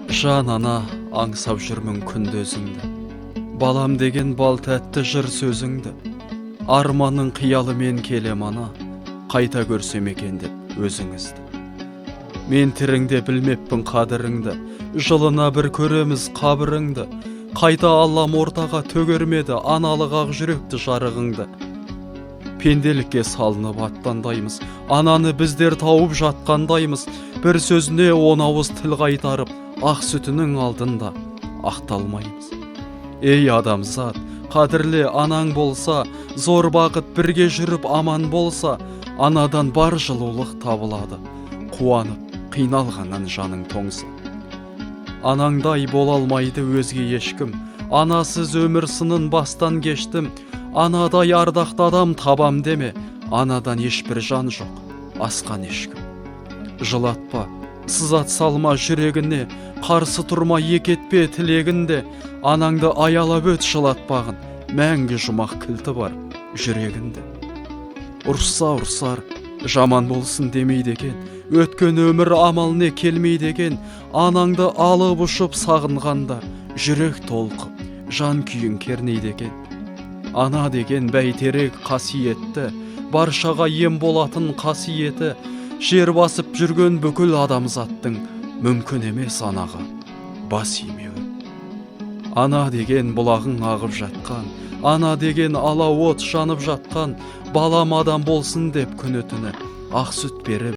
Жан ана аңсап жүрмін күнде өзіңді. Балам деген бал тәтті жыр сөзіңді. Арманның қиялымен келем ана, қайта көрсем екен деп өзіңізді. Мен тіріңде білмеппін қадіріңді, жылына бір көреміз қабіріңді. Қайта аллам ортаға төгермеді аналық ақ жүректі жарығыңды. Пенделікке салынып аттандаймыз, ананы біздер тауып жатқандаймыз. Бір сөзіне 10 ауыз тіл қайтарып, ақ сүтінің алдында ақталмаймыз. Ей адамзат, қадірлі анаң болса, зор бақыт бірге жүріп аман болса, анадан бар жылулық табылады. Қуанып, қиналғаннан жаның тоңса. Анаңдай бола алмайды өзге ешкім, анасыз өмір сынын бастан кештім. Анадай ардақты адам табам деме, анадан ешбір жан жоқ, асқан ешкім. Жылатпа, сызат салма жүрегіне, қарсы тұрма екетпе тілегінде. Анаңды аялап өт жылатпағын, мәңгі жұмақ кілті бар жүрегінде. Ұрса ұрсар, жаман болсын демейді екен, өткен өмір амалне келмейді екен. Анаңды алып ұшып сағынғанда, жүрек толқып, жан күйін кернейді екен. Ана деген бәйтерек қасиетті, баршаға ем болатын қасиеті. Жер басып жүрген бүкіл адамзаттың мүмкін емес анаға бас имеуі. Ана деген бұлағың ағып жатқан, ана деген алау от жанып жатқан, балам адам болсын деп күні түні ақ сүт беріп